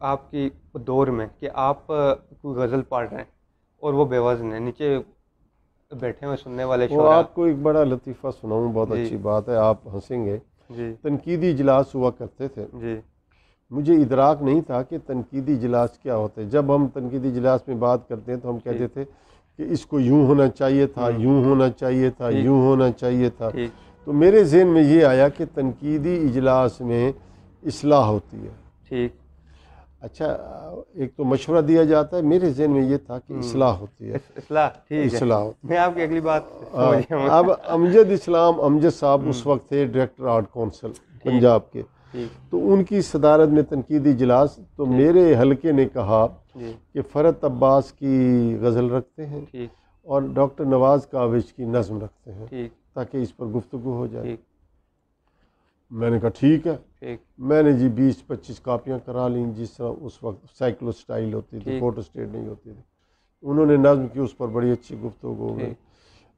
آپ کی دور میں کہ آپ کوئی غزل پڑھ رہے ہیں اور وہ بے وزن ہے، نیچے بیٹھے ہوئے سننے والے وہ شعراء. آپ کو ایک بڑا لطیفہ سناؤں، بہت جی اچھی بات ہے، آپ ہنسیں گے. جی تنقیدی اجلاس ہوا کرتے تھے، جی مجھے ادراک نہیں تھا کہ تنقیدی اجلاس کیا ہوتے. جب ہم تنقیدی اجلاس میں بات کرتے ہیں تو ہم کہتے تھے کہ اس کو یوں ہونا چاہیے تھا، یوں ہونا چاہیے تھا، ٹھیک یوں ہونا چاہیے تھا. ٹھیک تو میرے ذہن میں یہ آیا کہ تنقیدی اجلاس میں اصلاح ہوتی ہے. ٹھیک. اچھا، ایک تو مشورہ دیا جاتا ہے، میرے ذہن میں یہ تھا کہ اصلاح ہوتی ہے. اصلاح ٹھیک ہے. اصلاح ہوتی میں آپ کی اگلی بات ہے. سمجھ گیا ہوں. اب امجد صاحب اس وقت تھے ڈائریکٹر آرٹ کونسل پنجاب کے. ٹھیک. تو ان کی صدارت میں تنقیدی اجلاس، تو میرے حلقے نے کہا جی کہ فرت عباس کی غزل رکھتے ہیں ٹھیک اور ڈاکٹر نواز کاوش کی نظم رکھتے ہیں ٹھیک تاکہ اس پر گفتگو ہو جائے. ٹھیک میں نے کہا ٹھیک ہے. ٹھیک میں نے 20-25 کاپیاں کرا لیں، جس طرح اس وقت سائیکلو سٹائل ہوتی تھی، ٹھیک. فوٹو اسٹیٹ نہیں ہوتی تھی. انہوں نے نظم کی، اس پر بڑی اچھی گفتگو ہو گئی. ٹھیک.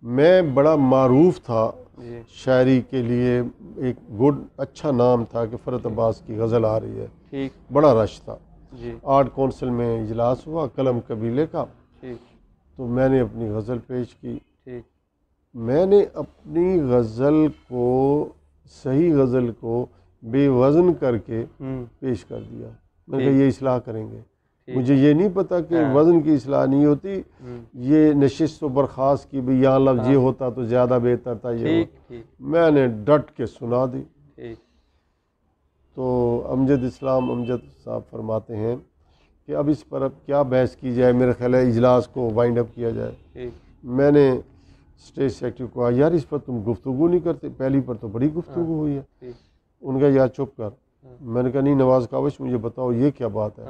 میں بڑا معروف تھا جی شاعری کے لیے، ایک اچھا نام تھا کہ فرت عباس کی غزل آ رہی ہے. ٹھیک. بڑا رش تھا. جی آرٹ کونسل میں اجلاس ہوا قلم قبیلے کا. ٹھیک تو میں نے اپنی غزل پیش کی. ٹھیک. میں نے اپنی غزل کو، صحیح غزل کو بے وزن کر کے پیش کر دیا. میں نے کہا یہ اصلاح کریں گے. مجھے یہ نہیں پتا کہ وزن کی اصلاح نہیں ہوتی، یہ نشست و برخاست کی بھی، یہاں لفظ یہ ہوتا تو زیادہ بہتر تھا. یہ میں نے ڈٹ کے سنا دی. تو امجد صاحب فرماتے ہیں کہ اب اس پر کیا بحث کی جائے، میرے خیال ہے اجلاس کو وائنڈ اپ کیا جائے. میں نے اسٹیج سیکرٹری کو کہا یار اس پر تم گفتگو نہیں کرتے، پہلی پر تو بڑی گفتگو ہوئی ہے. ان کا یار چپ کر. میں نے کہا نہیں نواز کاوش مجھے بتاؤ یہ کیا بات ہے.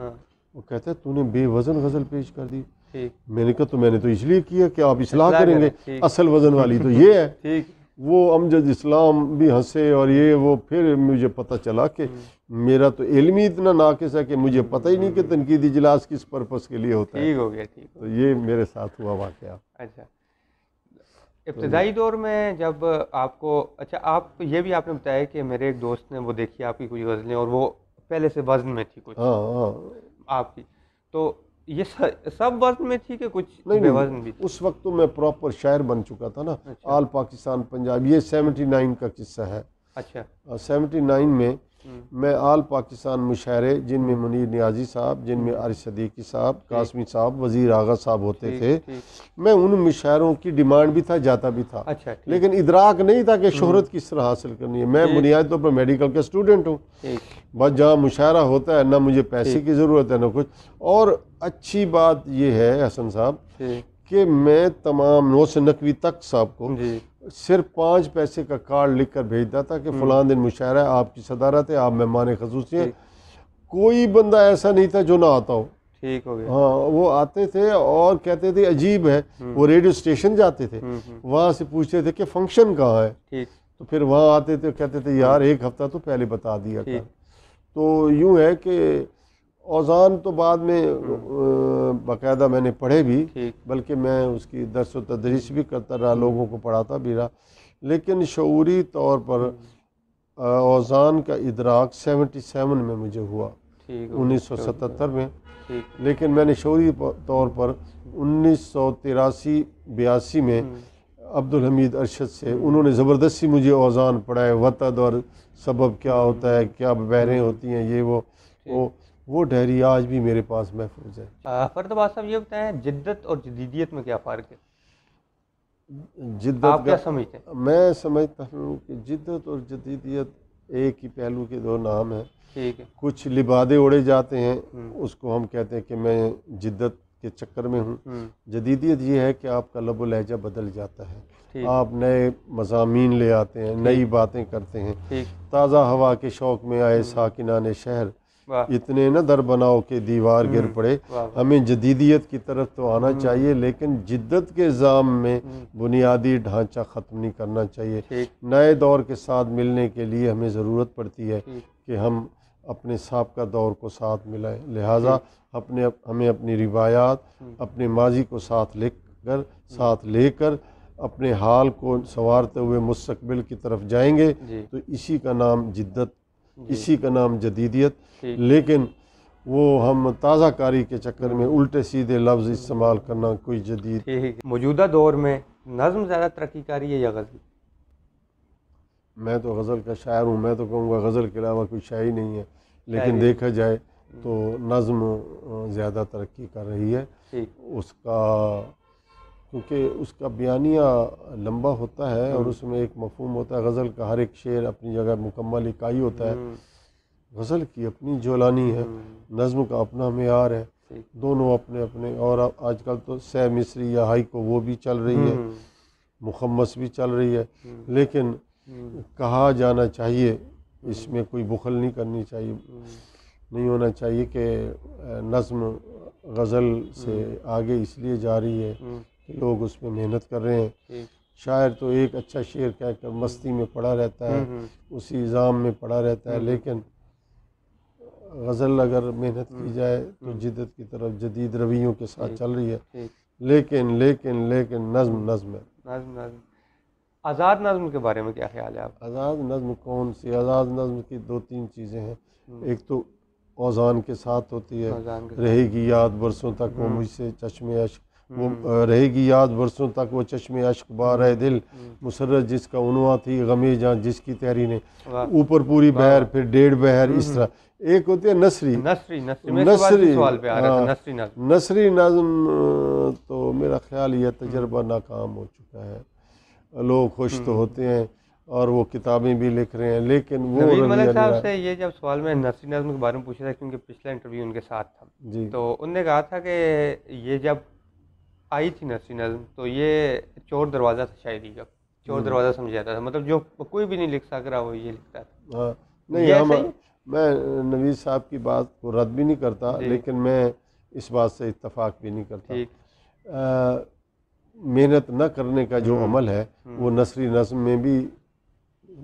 وہ کہتا ہے تو نے بے وزن غزل پیش کر دی. میں نے کہا تو میں نے تو اس لیے کیا کہ آپ اصلاح کریں گے، اصل وزن والی تو یہ ہے. وہ امجد اسلام بھی ہنسے اور یہ وہ. پھر مجھے پتہ چلا کہ میرا تو علم ہی اتنا ناقص ہے کہ مجھے پتہ ہی نہیں کہ تنقیدی اجلاس کس پرپس کے لیے ہوتا ہے. ٹھیک ہو گیا. ٹھیک. تو یہ میرے ساتھ ہوا واقعہ. اچھا، ابتدائی دور میں جب آپ کو، اچھا آپ یہ بھی آپ نے بتایا کہ میرے ایک دوست نے وہ دیکھی آپ کی کچھ غزلیں اور وہ پہلے سے وزن میں تھی کچھ آپ کی، تو یہ سب وزن میں تھی کہ کچھ بے وزن بھی تھی؟ اس وقت تو میں پراپر شاعر بن چکا تھا نا. آل پاکستان پنجاب، یہ 79 کا قصہ ہے. اچھا. 79 میں میں آل پاکستان مشاعرے، جن میں منیر نیازی صاحب، جن میں عارف صدیقی صاحب، قاسمی صاحب، وزیر آغا صاحب ہوتے تھے. میں ان مشاعروں کی ڈیمانڈ بھی تھا، جاتا بھی تھا. لیکن ادراک نہیں تھا کہ شہرت کس طرح حاصل کرنی ہے. میں بنیادی طور پر میڈیکل کا اسٹوڈنٹ ہوں. بس جہاں مشاعرہ ہوتا ہے نہ مجھے پیسے کی ضرورت ہے نہ کچھ. اور اچھی بات یہ ہے حسن صاحب کہ میں تمام 9 سے 90 تک صاحب کو صرف 5 پیسے کا کارڈ لکھ کر بھیجتا تھا کہ فلاں دن مشاعرہ ہے، آپ کی صدارت ہے، آپ مہمان خصوصی ہیں. کوئی بندہ ایسا نہیں تھا جو نہ آتا ہو. ٹھیک ہو گیا. ہاں وہ آتے تھے اور کہتے تھے عجیب ہے. وہ ریڈیو اسٹیشن جاتے تھے، وہاں سے پوچھتے تھے کہ فنکشن کہاں ہے. تو پھر وہاں آتے تھے، کہتے تھے یار ایک ہفتہ تو پہلے بتا دیا کر. تو یوں ہے کہ اوزان تو بعد میں باقاعدہ میں نے پڑھے بھی، بلکہ میں اس کی درس و تدریس بھی کرتا رہا، لوگوں کو پڑھاتا بھی رہا. لیکن شعوری طور پر اوزان کا ادراک 77 میں مجھے ہوا، 1977 میں. لیکن میں نے شعوری طور پر 1983-82 میں عبدالحمید ارشد سے، انہوں نے زبردستی مجھے اوزان پڑھائے، وتد اور سبب کیا ہوتا ہے، کیا بحریں ہوتی ہیں، یہ وہ ڈائری آج بھی میرے پاس محفوظ ہے. فرت عباس صاحب یہ بتائیں جدت اور جدیدیت میں کیا فرق ہے؟ جدت آپ کیا سمجھتے ہیں؟ میں سمجھتا ہوں کہ جدت اور جدیدیت ایک ہی پہلو کے دو نام ہیں. ٹھیک ہے. کچھ لبادے اڑے جاتے ہیں، اس کو ہم کہتے ہیں کہ میں جدت کے چکر میں ہوں. جدیدیت یہ ہے کہ آپ کا لب و لہجہ بدل جاتا ہے، آپ نئے مضامین لے آتے ہیں، نئی باتیں کرتے ہیں. تازہ ہوا کے شوق میں آئے ساکنان شہر، اتنے نہ در بناؤ کہ دیوار گر پڑے. ہمیں جدیدیت کی طرف تو آنا چاہیے، لیکن جدت کے ضام میں بنیادی ڈھانچہ ختم نہیں کرنا چاہیے. نئے دور کے ساتھ ملنے کے لیے ہمیں ضرورت پڑتی ہے کہ ہم اپنے سابقہ دور کو ساتھ ملائیں. لہٰذا ہمیں اپنی روایات، اپنے ماضی کو ساتھ لے کر اپنے حال کو سنوارتے ہوئے مستقبل کی طرف جائیں گے تو اسی کا نام جدت، اسی کا نام جدیدیت. لیکن وہ ہم تازہ کاری کے چکر میں الٹے سیدھے لفظ استعمال کرنا کوئی جدید. موجودہ دور میں نظم زیادہ ترقی کر رہی ہے یا غزل؟ میں تو غزل کا شاعر ہوں، میں تو کہوں گا غزل کے علاوہ کوئی شاعر ہی نہیں ہے، لیکن دیکھا جائے تو نظم زیادہ ترقی کر رہی ہے. اس کا کیونکہ اس کا بیانیہ لمبا ہوتا ہے اور اس میں ایک مفہوم ہوتا ہے. غزل کا ہر ایک شعر اپنی جگہ مکمل اکائی ہوتا ہے. غزل کی اپنی جولانی ہے، نظم کا اپنا معیار ہے، دونوں اپنے اپنے. اور آج کل تو سہ مصری یا ہائی کو وہ بھی چل رہی ہے، مخمس بھی چل رہی ہے، لیکن کہا جانا چاہیے، اس میں کوئی بخل نہیں کرنی چاہیے، نہیں ہونا چاہیے کہ نظم غزل سے آگے اس لیے جا رہی ہے کہ لوگ اس میں محنت کر رہے ہیں. شاعر تو ایک اچھا شعر کہہ کر مستی میں پڑا رہتا ہے، اسی نظام میں پڑا رہتا ہے، لیکن غزل اگر محنت کی جائے تو جدت کی طرف جدید رویوں کے ساتھ چل رہی ہے. لیکن نظم ہے. نظم آزاد نظم کے بارے میں کیا خیال ہے آپ؟ آزاد نظم کون سی؟ آزاد نظم کی دو تین چیزیں ہیں. ایک تو اوزان کے ساتھ ہوتی ہے، رہے گی یاد برسوں تک وہ مجھ سے چشم اشک، وہ رہے گی یاد برسوں تک وہ چشم اشک بارہ دل، مسرت جس کا عنواں تھی غمی جہاں جس کی تحریریں، اوپر پوری بہر پھر ڈیڑھ بہر. اس طرح ایک ہوتی ہے نثری نثری نظم. تو میرا خیال یہ تجربہ ناکام ہو چکا ہے. لوگ خوش تو ہوتے ہیں اور وہ کتابیں بھی لکھ رہے ہیں، لیکن وہ نوید ملک صاحب سے یہ جب سوال میں نثری نظم کے بارے میں پوچھا تھا، کیونکہ پچھلا انٹرویو ان کے ساتھ تھا جی، تو انہوں نے کہا تھا کہ یہ جب آئی تھی نثری نظم تو یہ چور دروازہ تھا شاعری کا، چور دروازہ سمجھا جاتا تھا، مطلب جو کوئی بھی نہیں لکھ سک رہا وہ یہ لکھتا تھا. ہاں نہیں، میں نوید صاحب کی بات کو رد بھی نہیں کرتا، لیکن میں اس بات سے اتفاق بھی نہیں کرتا. محنت نہ کرنے کا جو عمل ہے وہ نثری نظم میں بھی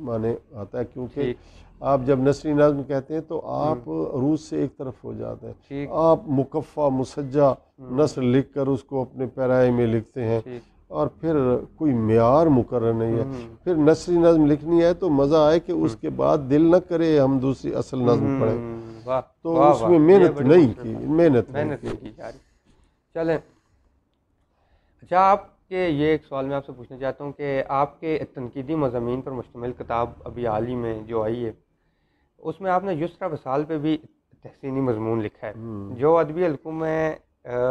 مانے آتا ہے، کیونکہ آپ جب نثری نظم کہتے ہیں تو آپ عروض سے ایک طرف ہو جاتے ہیں. آپ مکفہ مسجع نثر لکھ کر اس کو اپنے پیرائے میں لکھتے ہیں اور پھر کوئی معیار مقرر نہیں ہے. پھر نثری نظم لکھنی ہے تو مزہ آئے کہ اس کے بعد دل نہ کرے ہم دوسری اصل نظم پڑھیں، تو اس میں محنت نہیں کی، محنت کی جا رہی. چلیں اچھا، آپ کے یہ ایک سوال میں آپ سے پوچھنا چاہتا ہوں کہ آپ کے تنقیدی مضامین پر مشتمل کتاب ابھی حال ہی میں جو آئی ہے اس میں آپ نے یسریٰ وصال پہ بھی تحسینی مضمون لکھا ہے جو ادبی حلقوں میں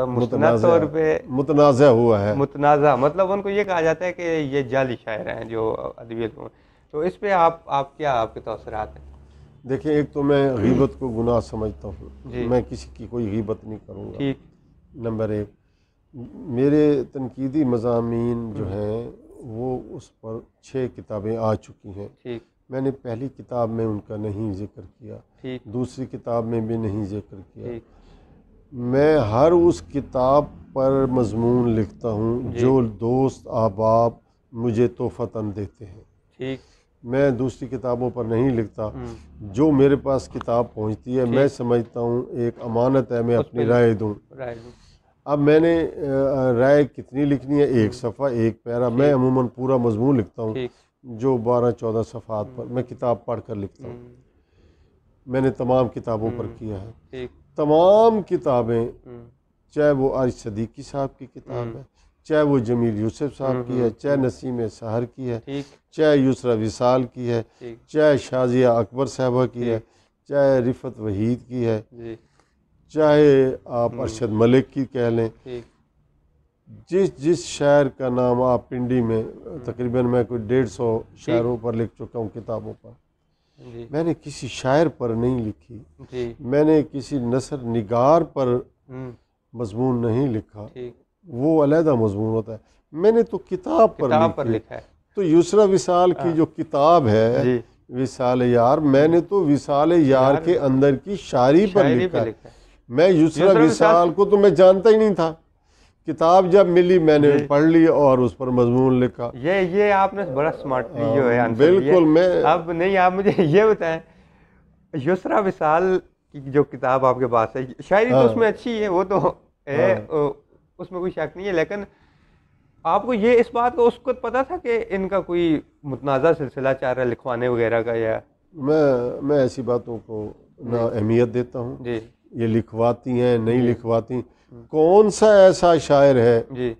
مستند طور پہ متنازع ہوا ہے. متنازع مطلب ان کو یہ کہا جاتا ہے کہ یہ جعلی شاعر ہیں جو ادبی حلقوں میں. تو اس پہ آپ کے تاثرات ہیں؟ دیکھیں، ایک تو میں غیبت کو گناہ سمجھتا ہوں، میں کسی کی کوئی غیبت نہیں کروں گا. نمبر ایک، میرے تنقیدی مضامین جو ہیں وہ اس پر 6 کتابیں آ چکی ہیں. میں نے پہلی کتاب میں ان کا نہیں ذکر کیا، دوسری کتاب میں بھی نہیں ذکر کیا. میں ہر اس کتاب پر مضمون لکھتا ہوں جو دوست احباب مجھے تحفتاً دیتے ہیں. میں دوسری کتابوں پر نہیں لکھتا. جو میرے پاس کتاب پہنچتی ہے میں سمجھتا ہوں ایک امانت ہے، میں اپنی رائے دوں. اب میں نے رائے کتنی لکھنی ہے؟ 1 صفحہ 1 پیرا. میں عموماً پورا مضمون لکھتا ہوں جو 12-14 صفحات پر میں کتاب پڑھ کر لکھتا ہوں. میں نے تمام کتابوں پر کیا ہے. تمام کتابیں، چاہے وہ عارف صدیقی صاحب کی کتاب ہے، چاہے وہ جمیل یوسف صاحب کی ہے، چاہے نسیم سحر کی ہے، چاہے یسریٰ وصال کی ہے، چاہے شازیہ اکبر صاحبہ کی ہے، چاہے رفعت وحید کی ہے، چاہے آپ ارشد ملک کی کہہ لیں. جس شاعر کا نام آپ پنڈی میں تقریباً میں کوئی 150 شاعروں پر لکھ چکا ہوں کتابوں پر. میں نے کسی شاعر پر نہیں لکھی، میں نے کسی نثر نگار پر مضمون نہیں لکھا، وہ علیحدہ مضمون ہوتا ہے. میں نے تو کتاب پر لکھا ہے. تو یسریٰ وصال کی جو کتاب ہے وصال یار، میں نے تو وصال یار کے اندر کی شاعری پر لکھا ہے. میں یسریٰ وصال کو تو میں جانتا ہی نہیں تھا. کتاب جب ملی میں نے پڑھ لی اور اس پر مضمون لکھا. یہ آپ نے بڑا سمارٹلی جو ہے بالکل. میں اب نہیں، آپ مجھے یہ بتائیں، یسریٰ وصال کی جو کتاب آپ کے پاس ہے، شاعری تو اس میں اچھی ہے، وہ تو ہے، اس میں کوئی شک نہیں ہے، لیکن آپ کو یہ اس بات کو اس کو پتا تھا کہ ان کا کوئی متنازع سلسلہ چل رہا ہے لکھوانے وغیرہ کا؟ یا میں ایسی باتوں کو نہ اہمیت دیتا ہوں. یہ لکھواتی ہیں نہیں لکھواتی. کون سا ایسا شاعر ہے جی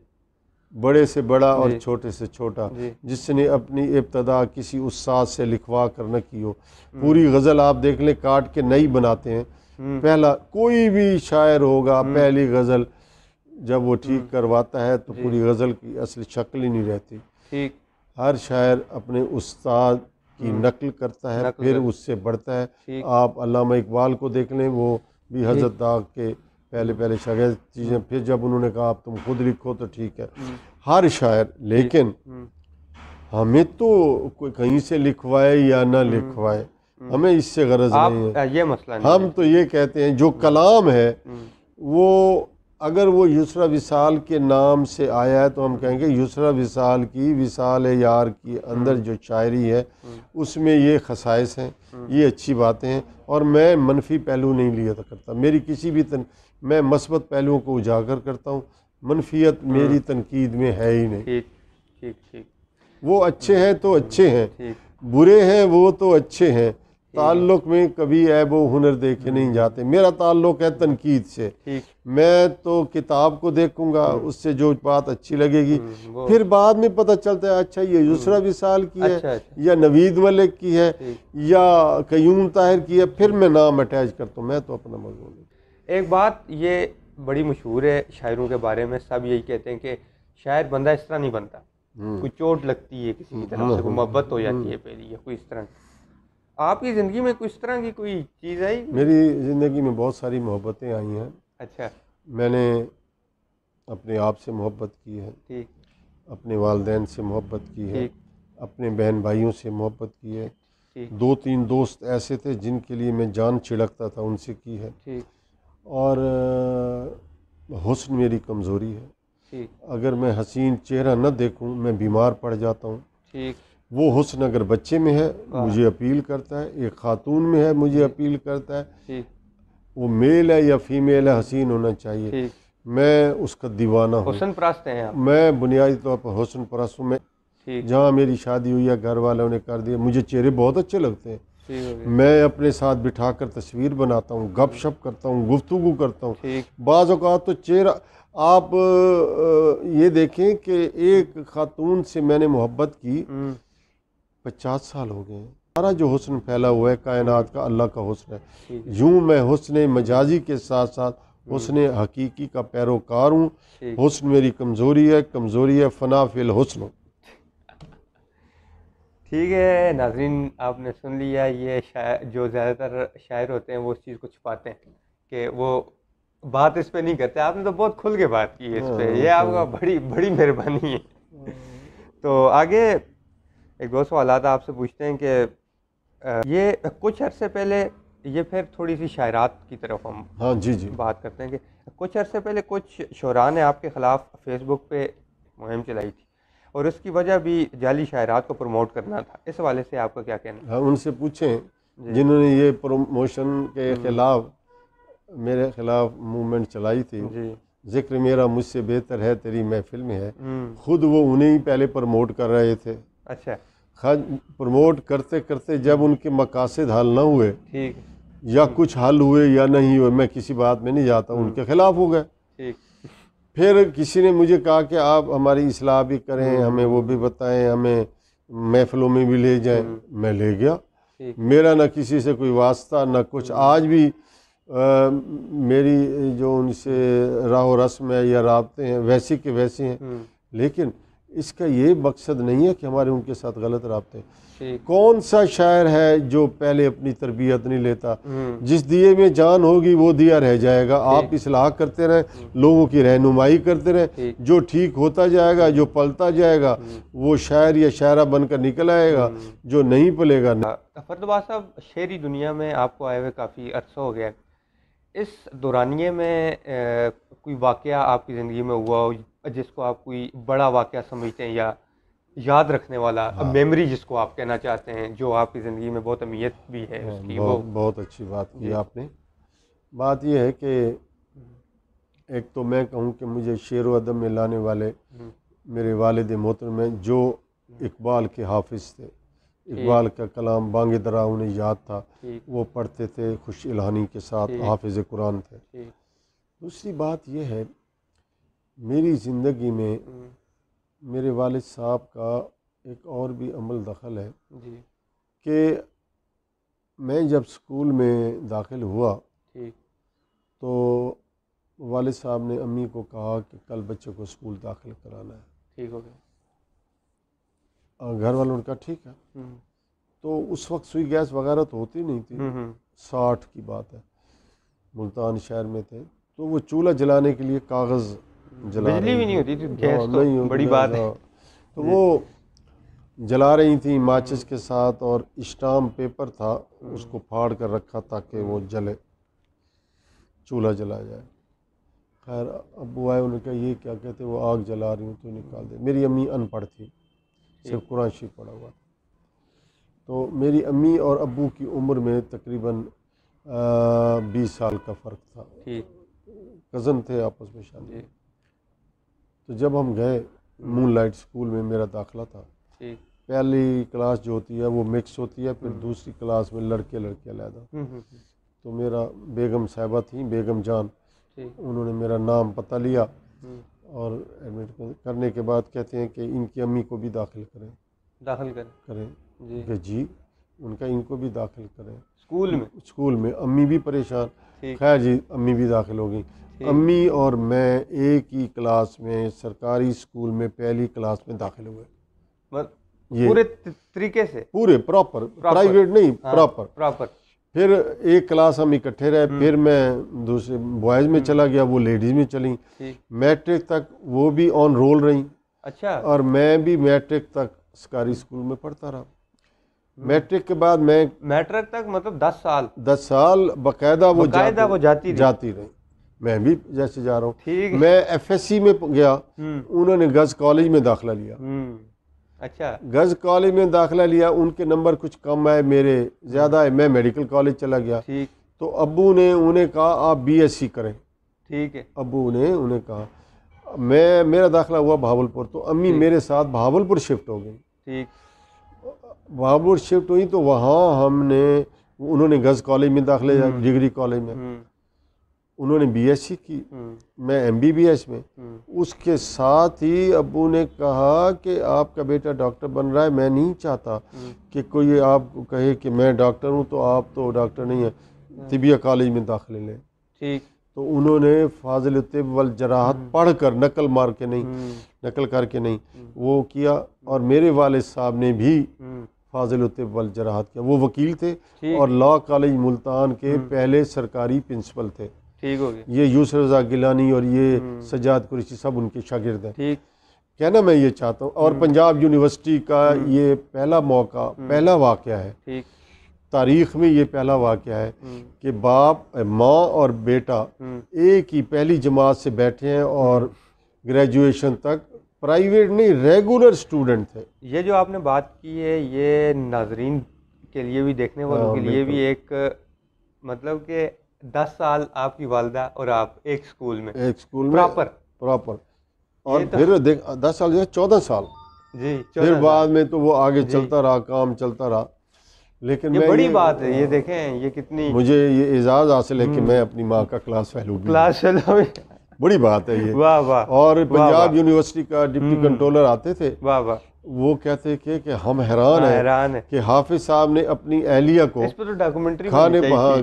بڑے سے بڑا اور چھوٹے سے چھوٹا جی جس نے اپنی ابتدا کسی استاد سے لکھوا کر نہ کی ہو؟ پوری غزل آپ دیکھ لیں کاٹ کے نہیں بناتے ہیں. پہلا کوئی بھی شاعر ہوگا پہلی غزل جب وہ ٹھیک کرواتا ہے تو پوری غزل کی اصل شکل ہی نہیں رہتی. ٹھیک. ہر شاعر اپنے استاد کی نقل کرتا ہے پھر اس سے بڑھتا ہے. آپ علامہ اقبال کو دیکھ لیں، وہ بھی حضرت داغ کے پہلے شاگرد چیزیں، پھر جب انہوں نے کہا اب تم خود لکھو تو ٹھیک ہے. ہر شاعر، لیکن ہمیں تو کوئی کہیں سے لکھوائے یا نہ لکھوائے ہمیں اس سے غرض نہیں ہے. یہ مسئلہ نہیں. ہم تو یہ کہتے ہیں جو کلام ہے وہ اگر وہ یسریٰ وصال کے نام سے آیا ہے تو ہم کہیں گے یسریٰ وصال کی وصال یار کی اندر جو شاعری ہے اس میں یہ خصائص ہیں، یہ اچھی باتیں ہیں. اور میں منفی پہلو نہیں لیا کرتا، میری کسی بھی میں مثبت پہلوؤں کو اجاگر کرتا ہوں. منفیت میری تنقید میں ہے ہی نہیں. ٹھیک ٹھیک ٹھیک. وہ اچھے ہیں تو اچھے ہیں، برے ہیں وہ تو اچھے ہیں. تعلق میں کبھی عیب و ہنر دیکھے نہیں جاتے. میرا تعلق ہے تنقید سے. میں تو کتاب کو دیکھوں گا، اس سے جو بات اچھی لگے گی پھر بعد میں پتہ چلتا ہے اچھا یہ یسریٰ وصال کی ہے یا نوید ملک کی ہے یا قیوم طاہر کی ہے، پھر میں نام اٹیچ کرتا ہوں. میں تو اپنا موضوع نہیں. ایک بات یہ بڑی مشہور ہے شاعروں کے بارے میں، سب یہی کہتے ہیں کہ شاعر بندہ اس طرح نہیں بنتا. کوئی چوٹ لگتی ہے کسی کی طرف سے، کوئی محبت ہو جاتی ہے پہلی یا کوئی اس طرح. آپ کی زندگی میں کوئی اس طرح کی کوئی چیز آئی؟ میری زندگی میں بہت ساری محبتیں آئی ہیں. اچھا. میں نے اپنے آپ سے محبت کی ہے، ٹھیک. اپنے والدین سے محبت کی ہے، اپنے بہن بھائیوں سے محبت کی ہے. 2-3 دوست ایسے تھے جن کے لیے میں جان چھڑکتا تھا، ان سے کی ہے. اور حسن میری کمزوری ہے. اگر میں حسین چہرہ نہ دیکھوں میں بیمار پڑ جاتا ہوں. وہ حسن اگر بچے میں ہے مجھے اپیل کرتا ہے، ایک خاتون میں ہے مجھے اپیل کرتا ہے. وہ میل ہے یا فیمیل ہے، حسین ہونا چاہیے. میں اس کا دیوانہ ہوں. حسن پرست ہیں آپ؟ میں بنیادی طور پر حسن پرست ہوں. میں جہاں میری شادی ہوئی ہے گھر والوں نے کر دیا. مجھے چہرے بہت اچھے لگتے ہیں. میں اپنے ساتھ بٹھا کر تصویر بناتا ہوں، گپ شپ کرتا ہوں، گفتگو کرتا ہوں. بعض اوقات تو چہرہ آپ یہ دیکھیں کہ ایک خاتون سے میں نے محبت کی 50 سال ہو گئے ہیں. سارا جو حسن پھیلا ہوا ہے کائنات کا اللہ کا حسن ہے. یوں میں حسن مجازی کے ساتھ ساتھ حسن حقیقی کا پیروکار ہوں. حسن میری کمزوری ہے فنا فی الحسن. ٹھیک ہے ناظرین، آپ نے سن لیا. یہ جو زیادہ تر شاعر ہوتے ہیں وہ اس چیز کو چھپاتے ہیں کہ وہ بات اس پہ نہیں کرتے. آپ نے تو بہت کھل کے بات کی ہے اس پہ، یہ آپ کا بڑی بڑی مہربانی ہے. تو آگے ایک دو سوالات آپ سے پوچھتے ہیں کہ یہ کچھ عرصے پہلے، یہ پھر تھوڑی سی شاعرات کی طرف ہم جی بات کرتے ہیں کہ کچھ عرصے پہلے کچھ شعراء نے آپ کے خلاف فیس بک پہ مہم چلائی تھی اور اس کی وجہ بھی جعلی شاعرات کو پروموٹ کرنا تھا. اس حوالے سے آپ کا کیا کہنا ہے؟ ہاں ان سے پوچھیں جنہوں نے یہ پروموشن کے خلاف میرے خلاف موومنٹ چلائی تھی. ذکر میرا مجھ سے بہتر ہے تیری محفل میں ہے، خود وہ انہیں ہی پہلے پروموٹ کر رہے تھے. اچھا. پروموٹ کرتے کرتے جب ان کے مقاصد حل نہ ہوئے یا کچھ حل ہوئے یا نہیں ہوئے، میں کسی بات میں نہیں جاتا ہوں، ان کے خلاف ہو گئے. پھر کسی نے مجھے کہا کہ آپ ہماری اصلاح بھی کریں، ہمیں وہ بھی بتائیں، ہمیں محفلوں میں بھی لے جائیں. میں لے گیا. میرا نہ کسی سے کوئی واسطہ نہ کچھ. آج بھی میری جو ان سے راہ و رسم ہے یا رابطے ہیں ویسے کے ویسے ہیں، لیکن اس کا یہ مقصد نہیں ہے کہ ہمارے ان کے ساتھ غلط رابطے. کون سا شاعر ہے جو پہلے اپنی تربیت نہیں لیتا؟ جس دیے میں جان ہوگی وہ دیا رہ جائے گا. آپ اصلاح کرتے رہیں، لوگوں کی رہنمائی کرتے رہیں، جو ٹھیک ہوتا جائے گا، جو پلتا جائے گا وہ شاعر یا شاعرہ بن کر نکل آئے گا، جو نہیں پلے گا. فرد عباس صاحب، شعری دنیا میں آپ کو آئے ہوئے کافی عرصہ ہو گیا. اس دورانیے میں کوئی واقعہ آپ کی زندگی میں ہوا ہو جس کو آپ کوئی بڑا واقعہ سمجھتے ہیں یا یاد رکھنے والا میموری جس کو آپ کہنا چاہتے ہیں، جو آپ کی زندگی میں بہت اہمیت بھی ہے اس کی؟ بہت اچھی بات کی آپ نے. بات یہ ہے کہ ایک تو میں کہوں کہ مجھے شعر و ادب میں لانے والے میرے والد محترم ہیں جو اقبال کے حافظ تھے. اقبال کا کلام بانگ درا انہیں یاد تھا، وہ پڑھتے تھے، خوش الہانی کے ساتھ حافظ قرآن تھے۔ دوسری بات یہ ہے، میری زندگی میں میرے والد صاحب کا ایک اور بھی عمل دخل ہے کہ میں جب اسکول میں داخل ہوا تو والد صاحب نے امی کو کہا کہ کل بچے کو اسکول داخل کرانا ہے۔ ٹھیک ہو گیا، گھر والوں نے کہا ٹھیک ہے۔ تو اس وقت سوئی گیس وغیرہ تو ہوتی نہیں تھی، 60 کی بات ہے، ملتان شہر میں تھے، تو وہ چولہا جلانے کے لیے کاغذ جلا بجلی بھی نہیں ہوتی تھی، گیس تو نہیں ہوتی، بڑی بات ہے، تو وہ جلا رہی تھیں ماچس کے ساتھ، اور اسٹامپ پیپر تھا اس کو پھاڑ کر رکھا تاکہ وہ جلے، چولہا جلا جائے۔ خیر ابو آئے، انہوں نے کہا یہ کیا کہتے، وہ آگ جلا رہی ہوں تو نکال دے۔ میری امی ان پڑھ تھی، صرف قرآن شریف پڑھا ہوا تھا، تو میری امی اور ابو کی عمر میں تقریباً 20 سال کا فرق تھا، کزن تھے آپس میں شامل۔ تو جب ہم گئے مون لائٹ اسکول میں، میرا داخلہ تھا، پہلی کلاس جو ہوتی ہے وہ مکس ہوتی ہے، پھر دوسری کلاس میں لڑکے لڑکے علیحدہ۔ تو میرا بیگم صاحبہ تھیں، بیگم جان، انہوں نے میرا نام پتہ لیا اور ایڈمٹ کرنے کے بعد کہتے ہیں کہ ان کی امی کو بھی داخل کریں کہ جی، ان کا ان کو بھی داخل کریں اسکول میں۔ امی بھی پریشان، خیر جی امی بھی داخل ہو گئی۔ امی اور میں ایک ہی کلاس میں سرکاری اسکول میں پہلی کلاس میں داخل ہوئے، پورے طریقے سے، پورے پراپر، پرائیویٹ نہیں، پراپر۔ پھر ایک کلاس ہم اکٹھے رہے، پھر میں دوسرے بوائز میں چلا گیا، وہ لیڈیز میں چلیں، میٹرک تک وہ بھی آن رول رہیں، اور میں بھی میٹرک تک سرکاری اسکول میں پڑھتا رہا۔ میٹرک کے بعد میں میٹرک تک مطلب 10 سال باقاعدہ وہ جاتی رہی، میں بھی جیسے جا رہا ہوں۔ میں ایف ایس سی میں گیا، انہوں نے گرلز کالج میں داخلہ لیا، گرلز کالج میں داخلہ لیا، ان کے نمبر کچھ کم آئے، میرے زیادہ آئے، میں میڈیکل کالج چلا گیا۔ تو ابو نے انہیں کہا آپ بی ایس سی کریں، ابو نے انہیں کہا، میرا داخلہ ہوا بہاولپور، تو امی میرے ساتھ بہاولپور شفٹ ہو گئی۔ بہاولپور شفٹ ہوئی تو وہاں انہوں نے گرلز کالج میں داخلہ لیا، ڈگری کالج میں، انہوں نے بی ایس سی کی، میں ایم بی بی ایس میں۔ اس کے ساتھ ہی ابو نے کہا کہ آپ کا بیٹا ڈاکٹر بن رہا ہے، میں نہیں چاہتا کہ کوئی آپ کو کہے کہ میں ڈاکٹر ہوں تو آپ تو ڈاکٹر نہیں ہیں، طبیہ کالج میں داخلے لیں۔ تو انہوں نے فاضل الطب والجراحت پڑھ کر، نقل کر کے نہیں، وہ کیا، اور میرے والد صاحب نے بھی فاضل الطب والجراحت کیا، وہ وکیل تھے اور لا کالج ملتان کے پہلے سرکاری پرنسپل تھے۔ یہ یوسف رضا گیلانی اور یہ سجاد قریشی سب ان کے شاگرد ہیں۔ کہنا میں یہ چاہتا ہوں، اور پنجاب یونیورسٹی کا یہ پہلا موقع، پہلا واقعہ ہے تاریخ میں، یہ پہلا واقعہ ہے کہ باپ، ماں اور بیٹا ایک ہی پہلی جماعت سے بیٹھے ہیں اور گریجویشن تک، پرائیویٹ نہیں، ریگولر اسٹوڈنٹ تھے۔ یہ جو آپ نے بات کی ہے، یہ ناظرین کے لیے بھی، دیکھنے والوں کے لیے بھی ایک مطلب کہ 10 سال آپ کی والدہ اور آپ ایک اسکول میں پراپر، اور پھر 10 سال جو ہے 14 سال، پھر بعد میں تو وہ آگے چلتا رہا، کام چلتا رہا۔ لیکن یہ بڑی بات ہے، یہ دیکھیں یہ کتنی، مجھے یہ اعزاز حاصل ہے کہ میں اپنی ماں کا کلاس فیلو بھی، بڑی بات ہے یہ۔ اور پنجاب یونیورسٹی کا ڈپٹی کنٹرولر آتے تھے، وہ کہتے کہ ہم حیران ہیں کہ حافظ صاحب نے اپنی اہلیہ کو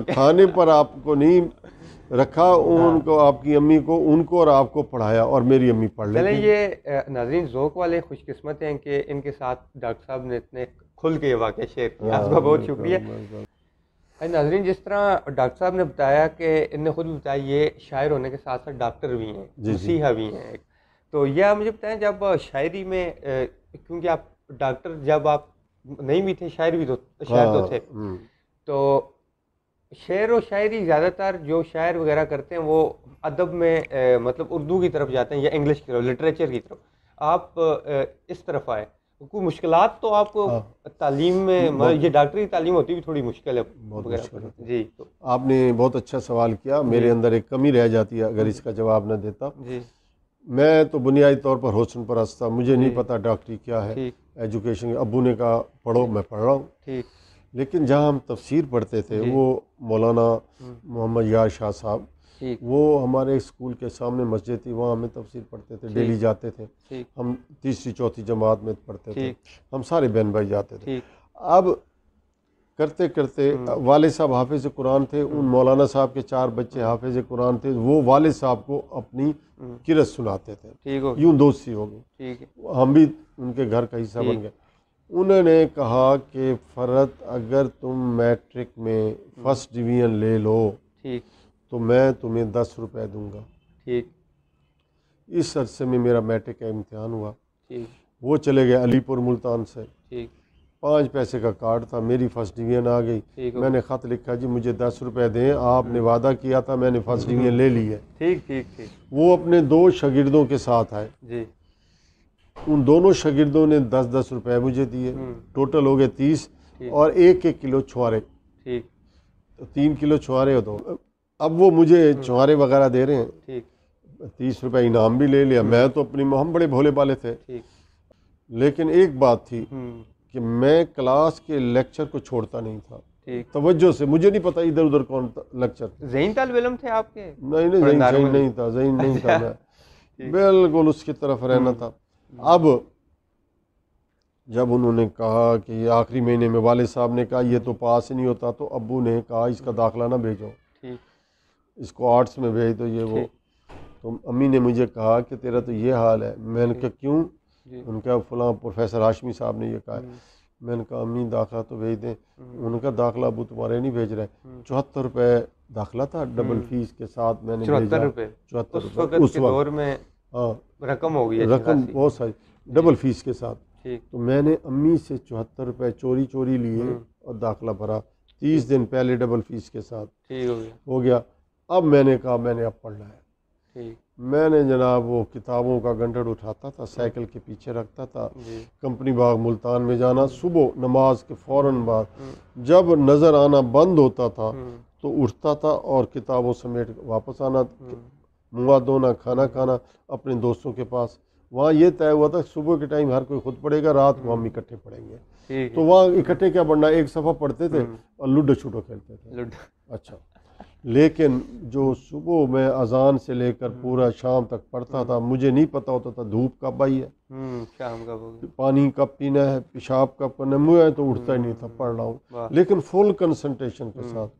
کھانے پر آپ کو نہیں رکھا، ان کو، آپ کی امی کو، ان کو اور آپ کو پڑھایا، اور میری امی پڑھ لیتی۔ چلیں، یہ ناظرین ذوق والے خوش قسمت ہیں کہ ان کے ساتھ ڈاکٹر صاحب نے اتنے کھل کے یہ واقعہ شیئر کیا، آپ کا بہت شکریہ۔ ناظرین، جس طرح ڈاکٹر صاحب نے بتایا کہ ان نے خود بھی بتایا، یہ شاعر ہونے کے ساتھ ساتھ ڈاکٹر بھی ہیں، مسیحا بھی ہیں، تو یہ آپ مجھے بتائیں، جب شاعری میں، کیونکہ آپ ڈاکٹر جب آپ نہیں بھی تھے، شاعر بھی تو تھے، تو شعر و شاعری زیادہ تر جو شاعر وغیرہ کرتے ہیں وہ ادب میں مطلب اردو کی طرف جاتے ہیں یا انگلش کی طرف، لٹریچر کی طرف، آپ اس طرف آئے، کوئی مشکلات تو آپ کو تعلیم میں، یہ ڈاکٹری تعلیم ہوتی بھی تھوڑی مشکل ہے جی؟ آپ نے بہت اچھا سوال کیا، میرے اندر ایک کمی رہ جاتی ہے اگر اس کا جواب نہ دیتا۔ میں تو بنیادی طور پر حسن پرست تھا، مجھے نہیں جی پتہ ڈاکٹری کیا ہے، ٹھیک ایجوکیشن ابو نے کہا پڑھو، میں پڑھ رہا ہوں۔ ٹھیک لیکن جہاں ہم تفسیر پڑھتے تھے جی وہ مولانا ہم، محمد یار شاہ صاحب، ٹھیک وہ ہمارے اسکول کے سامنے مسجد تھی، وہاں ہمیں تفسیر پڑھتے تھے، ڈیلی ٹھیک جاتے تھے، ٹھیک ہم تیسری چوتھی جماعت میں پڑھتے تھے، ٹھیک ہم سارے بہن بھائی جاتے تھے۔ ٹھیک اب کرتے کرتے ہم، والد صاحب حافظ قرآن تھے، ان مولانا صاحب کے 4 بچے حافظ قرآن تھے، وہ والد صاحب کو اپنی ہم، قرأت سناتے تھے، ٹھیک ہو گیا یوں دوستی ہو گئی، ٹھیک ہے ہم بھی ان کے گھر کا حصہ بن ٹھیک گئے۔ انہوں نے کہا کہ فرت اگر تم میٹرک میں ہم، فرسٹ ڈویژن لے لو ٹھیک تو میں تمہیں 10 روپے دوں گا۔ ٹھیک اس عرصے میں میرا میٹرک کا امتحان ہوا، ٹھیک وہ چلے گئے علی پور ملتان سے، ٹھیک 5 پیسے کا کارڈ تھا، میری فرسٹ ڈویژن آ گئی، ٹھیک ہو میں گیا نے خط لکھا جی مجھے 10 روپے دیں، آپ نے وعدہ کیا تھا، میں نے فرسٹ ڈویژن لے لی ہے۔ ٹھیک ٹھیک ٹھیک وہ اپنے 2 شاگردوں کے ساتھ آئے، جی ان دونوں شاگردوں نے 10 روپے مجھے دیے، ہم، ٹوٹل ہو گئے 30 ٹھیک اور 1 کلو چھوارے، ٹھیک تو 3 کلو چھوارے ہو تو اب وہ مجھے چھوارے وغیرہ دے رہے ہیں، ٹھیک 30 روپے انعام بھی لے لیا، میں تو اپنی ہم بڑے بھولے بالے تھے، ٹھیک لیکن ایک بات تھی ہم، کہ میں کلاس کے لیکچر کو چھوڑتا نہیں تھا، ٹھیک توجہ سے، مجھے نہیں پتہ ادھر ادھر کون لیکچر، ذہین طالب علم تھے آپ کے نہیں تھوڑے ذہین نارمل؟ نہیں تھا، ذہین نہیں تھا، میں ٹھیک بالکل اس کی طرف رہنا ہم، تھا۔ اب جب انہوں نے کہا کہ یہ آخری مہینے میں والد صاحب نے کہا یہ تو پاس ہی نہیں ہوتا، تو ابو نے کہا اس کا داخلہ نہ بھیجو، ٹھیک اس کو آرٹس میں بھیج دو، یہ وہ۔ ٹھیک تو امی نے مجھے کہا کہ تیرا تو یہ حال ہے، میں نے کہا کیوں؟ جی ان کا فلاں پروفیسر ہاشمی صاحب نے یہ کہا ہے، ہم، میں نے کہا امی داخلہ تو بھیج دیں، ان کا داخلہ ابو تمہارے نہیں بھیج رہے، ہم، 74 روپے داخلہ تھا ڈبل فیس کے ساتھ، میں نے 74 بھیجا روپے 74 اس روپے وقت اس کے وقت، دور میں ہاں رقم ہو گئی ہے رقم خاصی۔ بہت ساری ڈبل فیس کے ساتھ، ٹھیک تو میں نے امی سے 74 روپے چوری لیے ہم، اور داخلہ بھرا 30 دن پہلے ڈبل فیس کے ساتھ، ٹھیک ہو گیا ہو گیا۔ اب میں نے کہا میں نے اب پڑھنا ہے، ٹھیک میں نے جناب وہ کتابوں کا گنڈڑ اٹھاتا تھا، سائیکل کے پیچھے رکھتا تھا، جی کمپنی باغ ملتان میں جانا، صبح نماز کے فوراً بعد ہم، جب نظر آنا بند ہوتا تھا ہم، تو اٹھتا تھا اور کتابوں سمیٹ واپس آنا، ہم، منہ دھونا، کھانا کھانا اپنے دوستوں کے پاس، وہاں یہ طے ہوا تھا صبح کے ٹائم ہر کوئی خود پڑھے گا، رات کو ہم اکٹھے پڑھیں گے، ٹھیک تو ہے وہاں اکٹھے کیا پڑھنا، ایک صفحہ پڑھتے تھے ہم، اور لوڈو چھوٹو کھیلتے تھے۔ لڈو اچھا، لیکن جو صبح میں اذان سے لے کر پورا شام تک پڑھتا تھا، مجھے نہیں پتہ ہوتا تھا دھوپ کب آئی ہے، شام کا ہو گیا، پانی کب پینا ہے، پیشاب کب کرنا ہے، منہ تو اٹھتا ہی نہیں تھا، پڑھ رہا ہوں، واہ۔ لیکن فل کنسنٹریشن کے ساتھ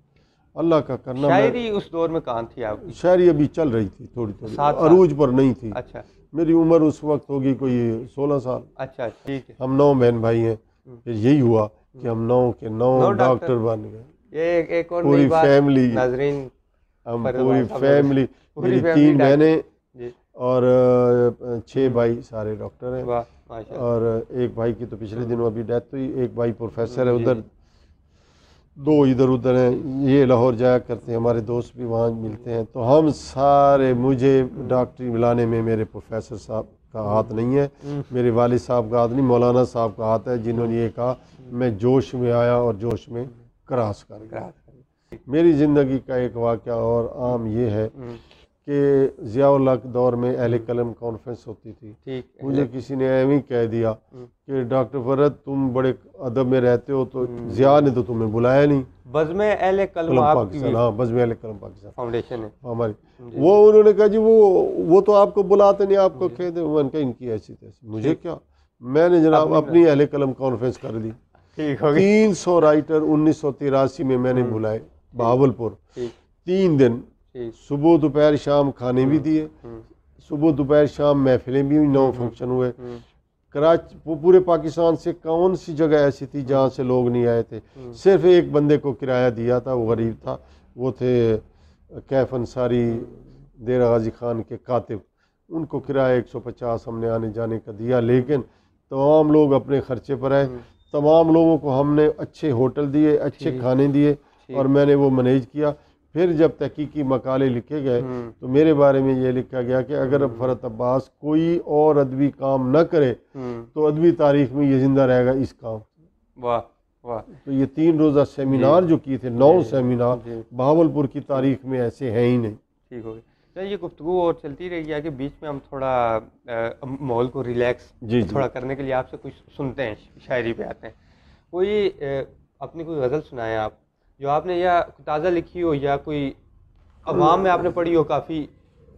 اللہ کا کرنا۔ میں شاعری اس دور میں کہاں تھی آپ کی؟ شاعری ابھی چل رہی تھی تھوڑی تھوڑی، ساتھ عروج پر نہیں تھی، اچھا میری عمر اس وقت ہوگی کوئی 16 سال، اچھا ٹھیک ہے، ہم 9 بہن بھائی ہیں، پھر یہی ہوا کہ ہم 9 کے 9 ڈاکٹر بن گئے، یہ ایک اور پوری نئی بات فیملی، ناظرین، ہم فرد پوری صاحب فیملی، پوری میری فیملی 3 بہنیں جی اور 6 بھائی سارے ڈاکٹر ہیں، واہ ماشاء اللہ، اور ایک بھائی کی تو پچھلے دنوں ابھی ڈیتھ ہوئی، ایک بھائی پروفیسر ہے جی ادھر، 2 ادھر ادھر ہیں، یہ لاہور جایا کرتے ہیں، ہمارے دوست بھی وہاں ملتے ہیں، تو ہم سارے، مجھے ڈاکٹری ملانے میں میرے پروفیسر صاحب کا ہاتھ نہیں ہے، میرے والد صاحب کا ہاتھ نہیں، مولانا صاحب کا ہاتھ ہے، جنہوں نے یہ کہا میں جوش میں آیا اور جوش میں کراس کر گیا۔ میری زندگی کا ایک واقعہ اور عام یہ ہے کہ ضیاء اللہ کے دور میں اہل قلم کانفرنس ہوتی تھی، ٹھیک مجھے کسی نے ایویں کہہ دیا کہ ڈاکٹر فرد تم بڑے ادب میں رہتے ہو، تو ضیاء نے تو تمہیں بلایا نہیں، بزم اہل قلم قلم آپ کی پاکستان، ہاں بزم اہل قلم پاکستان فاؤنڈیشن ہے ہماری، وہ انہوں نے کہا جی وہ تو آپ کو بلاتے نہیں، آپ کو کہتے ہیں، ان کا ان کی ایسی تیسی، مجھے کیا، میں نے جناب اپنی اہل قلم کانفرنس کر دی، ٹھیک ہو گیا 300 رائٹر 1983 میں نے بلائے بہاولپور، 3 دن، صبح دوپہر شام کھانے بھی دیے، صبح دوپہر شام محفلیں بھی ہوئی، 9 فنکشن ہوئے، کراچی پورے پاکستان سے کون سی جگہ ایسی تھی جہاں سے لوگ نہیں آئے تھے، صرف ایک بندے کو کرایہ دیا تھا، وہ غریب تھا، وہ تھے کیف انصاری ڈیرہ غازی خان کے کاتب، ان کو کرایہ 150 ہم نے آنے جانے کا دیا، لیکن تمام لوگ اپنے خرچے پر آئے، تمام لوگوں کو ہم نے اچھے ہوٹل دیے، اچھے کھانے دیے، اور میں نے وہ مینیج کیا۔ پھر جب تحقیقی مقالے لکھے گئے تو میرے بارے میں یہ لکھا گیا کہ اگر فرحت عباس کوئی اور ادبی کام نہ کرے تو ادبی تاریخ میں یہ زندہ رہے گا اس کام۔ واہ واہ، تو یہ 3 روزہ سیمینار جو کیے تھے، 9 سیمینار، بہاولپور کی تاریخ میں ایسے ہیں ہی نہیں۔ ٹھیک ہو گیا۔ یہ گفتگو اور چلتی رہی ہے کہ بیچ میں ہم تھوڑا ماحول کو ریلیکس تھوڑا کرنے کے لیے آپ سے کچھ سنتے ہیں، شاعری پہ آتے ہیں. کوئی اپنی کوئی غزل سنائیں آپ جو آپ نے یا تازہ لکھی ہو یا کوئی عوام میں آپ نے پڑھی ہو، کافی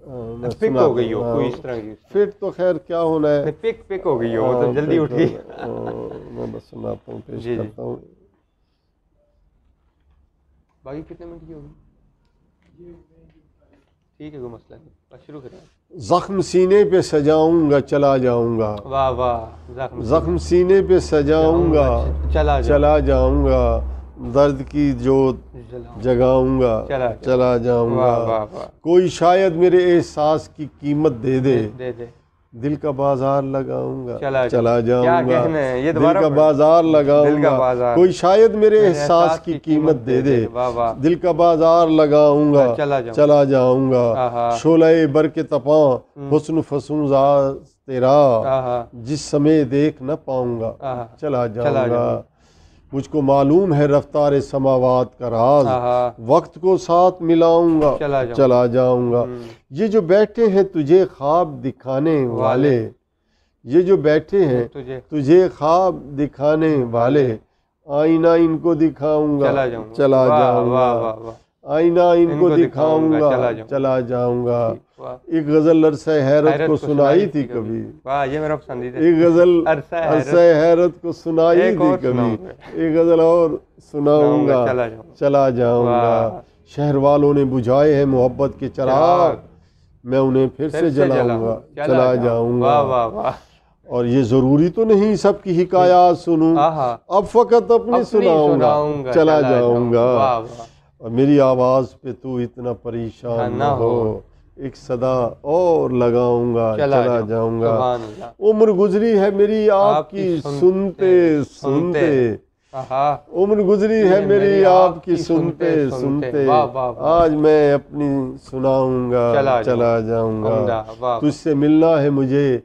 پک ہو گئی ہو کوئی اس طرح کی. فٹ تو خیر کیا ہونا ہے، پک ہو گئی ہو تو جلدی اٹھ گئی. میں بس سناتا ہوں، پیش کرتا ہوں. باقی کتنے منٹ کی ہوگی؟ ٹھیک ہے، کوئی مسئلہ نہیں، بس شروع کریں. زخم سینے پہ سجاؤں گا چلا جاؤں گا، واہ واہ. زخم سینے پہ سجاؤں گا چلا جاؤں گا، درد کی جوت جگاؤں گا چلا جاؤں گا. کوئی شاید میرے احساس کی قیمت دے دے، دل کا بازار لگاؤں گا چلا جاؤں گا، دل کا بازار لگاؤں گا. کوئی شاید میرے احساس کی قیمت دے دے، دل کا بازار لگاؤں گا چلا جاؤں گا. شعلہ برق تپاں حسن فسونزا تیرا، جس سمے دیکھ نہ پاؤں گا چلا جاؤں گا. مجھ کو معلوم ہے رفتار سماوات کا راز، وقت کو ساتھ ملاؤں گا چلا جاؤں گا. یہ جو بیٹھے ہیں تجھے خواب دکھانے والے، یہ جو بیٹھے ہیں تجھے خواب دکھانے والے، آئینہ ان کو دکھاؤں گا چلا جاؤں گا، آئینہ ان کو دکھاؤں گا چلا جاؤں گا. ایک غزل عرصہ حیرت کو سنائی تھی کبھی، یہ میرا پسندیدہ. ایک غزل عرصہ حیرت کو سنائی تھی کبھی، ایک غزل اور سناؤں گا چلا جاؤں گا. شہر والوں نے بجھائے ہیں محبت کے چراغ، میں انہیں پھر سے جلاؤں گا چلا جاؤں گا. اور یہ ضروری تو نہیں سب کی حکایات سنوں، اب فقط اپنی سناؤں گا چلا جاؤں گا. اور میری آواز پہ تو اتنا پریشان نہ ہو، ایک صدا اور لگاؤں گا چلا جاؤں گا. عمر گزری ہے میری آپ کی سنتے سنتے، عمر گزری ہے میری آپ کی سنتے سنتے، آج میں اپنی سناؤں گا چلا جاؤں گا. تجھ سے ملنا ہے مجھے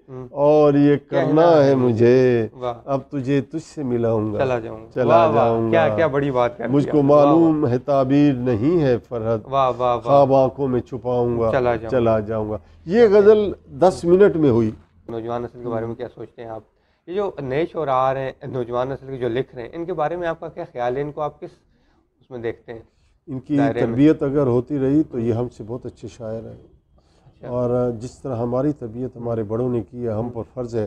اور یہ کرنا ہے مجھے، اب تجھے تجھ سے ملاؤں گا چلا جاؤں گا. کیا بڑی بات ہے. مجھ کو معلوم ہے تعبیر نہیں ہے فرحت، خواب آنکھوں میں چھپاؤں گا چلا جاؤں گا. یہ غزل 10 منٹ میں ہوئی. نوجوان نسل کے بارے میں کیا سوچتے ہیں آپ؟ یہ جو نئے شعراء ہیں نوجوان نسل کے جو لکھ رہے ہیں، ان کے بارے میں آپ کا کیا خیال ہے؟ ان کو آپ کس اس میں دیکھتے ہیں؟ ان کی تربیت اگر ہوتی رہی تو یہ ہم سے بہت اچھے شاعر ہیں، اور جس طرح ہماری تربیت ہمارے بڑوں نے کی ہے، ہم پر فرض ہے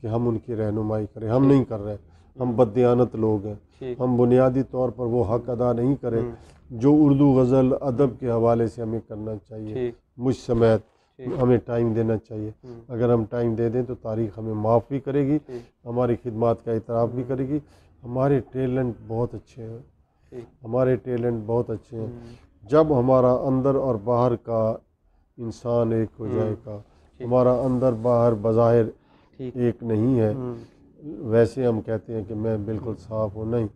کہ ہم ان کی رہنمائی کریں. ہم نہیں کر رہے، ہم بددیانت لوگ ہیں. ہم بنیادی طور پر وہ حق ادا نہیں کریں جو اردو غزل ادب کے حوالے سے ہمیں کرنا چاہیے. مجھ سمیت ہمیں ٹائم دینا چاہیے. اگر ہم ٹائم دے دیں تو تاریخ ہمیں معاف بھی کرے گی، ہماری خدمات کا اعتراف بھی کرے گی. ہمارے ٹیلنٹ بہت اچھے ہیں، ہمارے ٹیلنٹ بہت اچھے ہیں. جب ہمارا اندر اور باہر کا انسان ایک ہو جائے گا، ہمارا اندر باہر بظاہر ایک نہیں ہے، ویسے ہم کہتے ہیں کہ میں بالکل صاف ہوں، نہیں،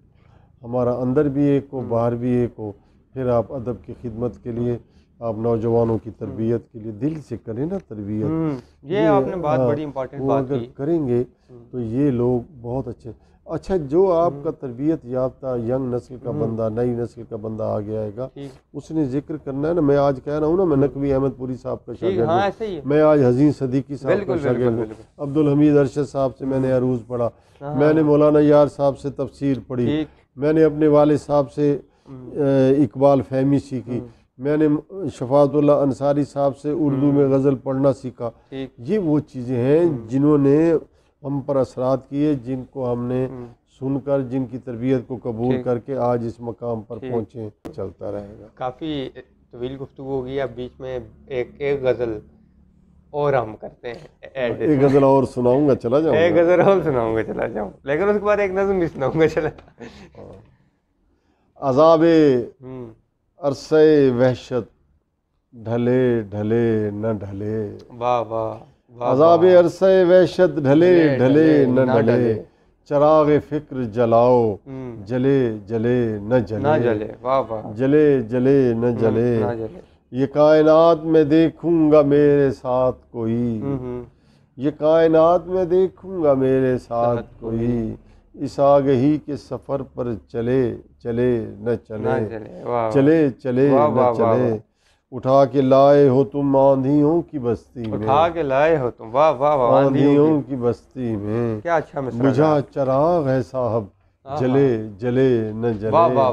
ہمارا اندر بھی ایک ہو باہر بھی ایک ہو، پھر آپ ادب کی خدمت کے لیے، آپ نوجوانوں کی تربیت کے لیے دل سے کریں نا تربیت. یہ آپ نے بات بڑی امپورٹنٹ بات کی. اگر کریں گے تو یہ لوگ بہت اچھے. اچھا، جو آپ کا تربیت یافتہ ینگ نسل کا بندہ، نئی نسل کا بندہ آ گیا ہے گا، اس نے ذکر کرنا ہے نا. میں آج کہہ رہا ہوں نا، میں نقوی احمد پوری صاحب کا شاگرد ہوں، میں آج حسین صدیقی صاحب کا شاگرد ہوں، عبدالحمید ارشد صاحب سے میں نے عروض پڑھا، میں نے مولانا یار صاحب سے تفسیر پڑھی، میں نے اپنے والد صاحب سے اقبال فہمی سیکھی، میں نے شفاعت اللہ انصاری صاحب سے اردو میں غزل پڑھنا سیکھا. یہ وہ چیزیں ہیں جنہوں نے ہم پر اثرات کیے، جن کو ہم نے سن کر، جن کی تربیت کو قبول کر کے آج اس مقام پر پہنچے. چلتا رہے گا. کافی طویل گفتگو ہوگی. اب بیچ میں ایک غزل اور ہم کرتے ہیں، ایک غزل اور سناؤں گا چلا جاؤں گا، ایک غزل اور سناؤں گا چلا جاؤں، لیکن اس کے بعد ایک نظم بھی سناؤں گا چلا. عذاب عرصہ وحشت ڈھلے ڈھلے نہ ڈھلے، واہ واہ. عذاب عرصہ وحشت ڈھلے ڈھلے نہ ڈھلے، چراغ فکر جلاؤ جلے جلے نہ جلے، واہ واہ. جلے جلے نہ جلے. یہ کائنات میں دیکھوں گا میرے ساتھ کوئی، یہ کائنات میں دیکھوں گا میرے ساتھ کوئی، اس آگہی کے سفر پر چلے چلے نہ چلے، چلے چلے نہ چلے. اٹھا کے لائے ہو تم آندھیوں کی بستی میں، اٹھا کے لائے ہو تم، واہ واہ واہ، آندھیوں کی بستی میں، کیا اچھا مصرع بجھا ہے، چراغ ہے صاحب جلے جلے نہ واہ جلے، واہ واہ